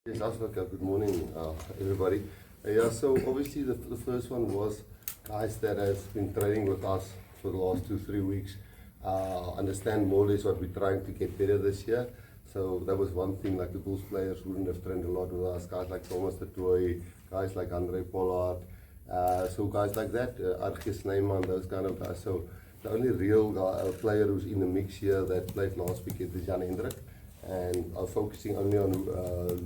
Yes, Asenathi, good morning, everybody. Yeah, so obviously the first one was guys that has been training with us for the last 2-3 weeks. Understand more or less what we're trying to get better this year. So that was one thing, like the Bulls players wouldn't have trained a lot with us. Guys like Thomas de Toy, guys like Andre Pollard, so guys like that, Argus Neyman, those kind of guys. So the only real player who's in the mix here that played last weekend is Jan Hendrik. And I'm focusing only on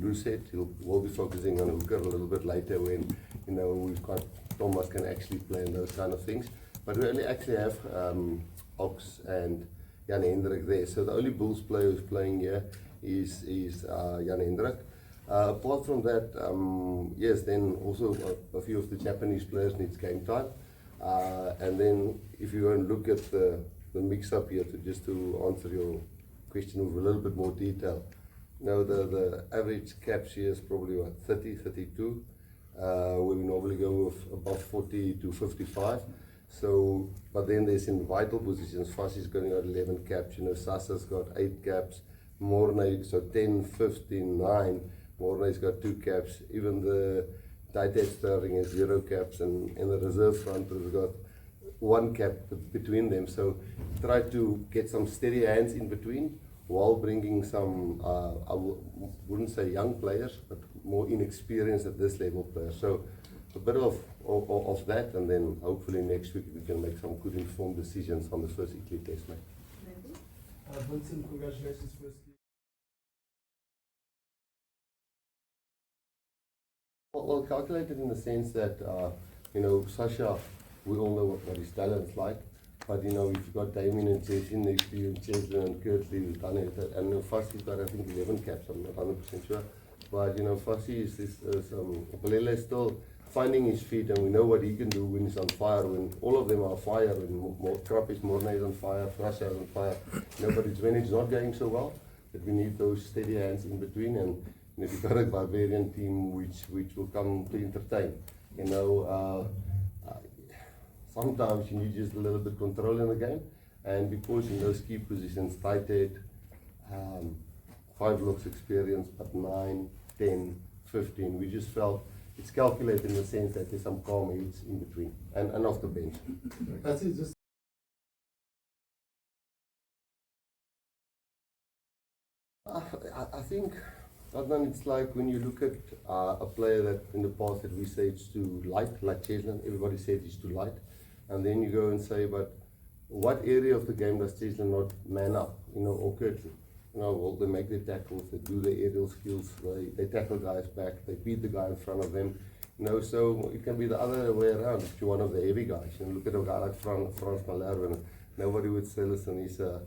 Lucet. We'll be focusing on hooker a little bit later when we've got Thomas can actually play and those kind of things. But we only actually have Ox and Jan Hendrik there. So the only Bulls player who's playing here is Jan Hendrik. Apart from that, yes, then also a few of the Japanese players needs game time. And then if you go and look at the mix-up here, just to answer your question with a little bit more detail. Now the average caps here is probably what, 30, 32, where we normally go with above 40 to 55. So, but then there's in vital positions, Fassie's going at 11 caps, Sasa's got 8 caps, Morne, so 10, 15, 9, Morne's got 2 caps, even the tight head Sterling has 0 caps, and the reserve front has got 1 cap between them. So try to get some steady hands in between while bringing some, I wouldn't say young players, but more inexperienced at this level players. So a bit of that, and then hopefully next week we can make some good informed decisions on the first Italy test match. Vincent, congratulations firstly. Well, calculated in the sense that, Sasha, we all know what his talent's like. But if you've got Damien and Jason next to you, and Cheslin and Kurtley who've done it, and Fassie's got I think 11 caps, I'm not 100% sure. But Fassie is Palele is still finding his feet, and we know what he can do when he's on fire, when all of them are on fire, when Krapis Morne is on fire, Rassie is on fire. But it's when it's not going so well that we need those steady hands in between, and if you've got a Barbarian team which will come to entertain. Sometimes you need just a little bit control in the game, and because in those key positions, tight head, 5 looks experience, but 9, 10, 15, we just felt it's calculated in the sense that there's some calm heads in between and off the bench. That's it, just I think, Adnan, it's like when you look at a player that in the past that we say it's too light, like Cheslin, everybody said he's too light. And then you go and say, but what area of the game does Cheslin not man up, or Kurtley? Well, they make their tackles, they do their aerial skills, they tackle guys back, they beat the guy in front of them. So it can be the other way around if you're one of the heavy guys. Look at a guy like Frans Malherbe, nobody would say, listen, he's a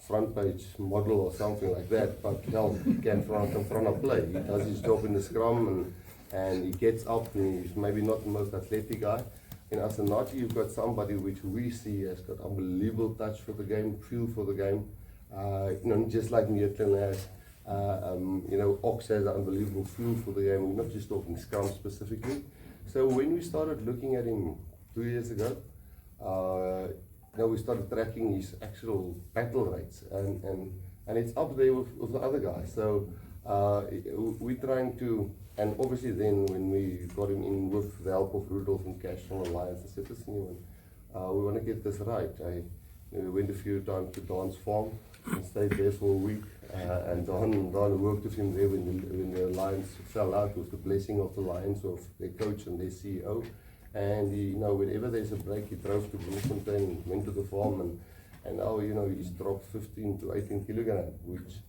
front page model or something like that, but hell, he can front of play. He does his job in the scrum, and he gets up, and he's maybe not the most athletic guy. In Asenathi, you've got somebody which we see has got unbelievable touch for the game, feel for the game. Just like Neethling has, Ox has an unbelievable feel for the game. We're not just talking scrum specifically. So when we started looking at him 2 years ago, we started tracking his actual battle rates, and it's up there with the other guys. So we're trying to. And obviously then when we got him in with the help of Rudolph and Cash from Alliance, I said, listen, we want to get this right. We went a few times to Don's farm and stayed there for a week. And Don worked with him there when the Lions fell out with the blessing of the Lions, of their coach and their CEO. And whenever there's a break, he drove to Bloemfontein, went to the farm, and now, he's dropped 15 to 18 kilograms, which,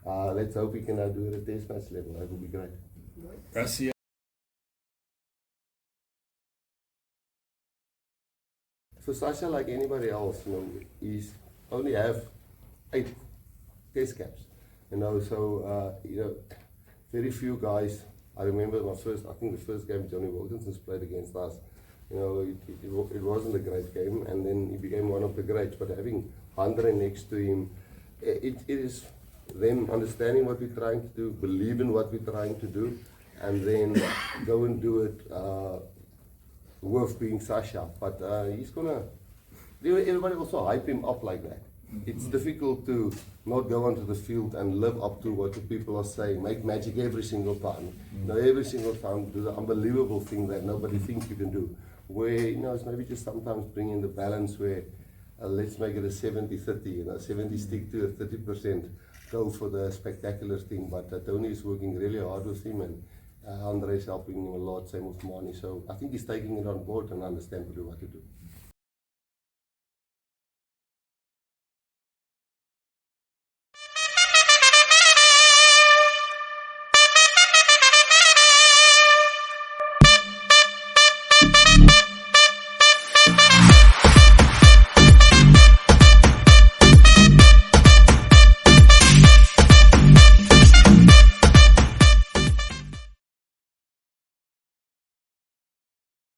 let's hope we can now do it at test match level. That would be great. Rassie. For Sasha, like anybody else, he's only have 8 test caps. So very few guys. I remember I think the first game Johnny Wilkinson's played against us. It wasn't a great game, and then he became one of the greats. But having Andre next to him, it is them understanding what we're trying to do, believe in what we're trying to do, and then go and do it worth being Sasha. But he's gonna, everybody also hype him up like that. it's difficult to not go onto the field and live up to what the people are saying, make magic every single time. You know, every single time do the unbelievable thing that nobody thinks you can do. Where, you know, it's maybe just sometimes bring in the balance where let's make it a 70-30, you know, 70 stick to a 30%, go for the spectacular thing. But Tony is working really hard with him, and Andre is helping him a lot, same with Marnus. So I think he's taking it on board and understands what to do.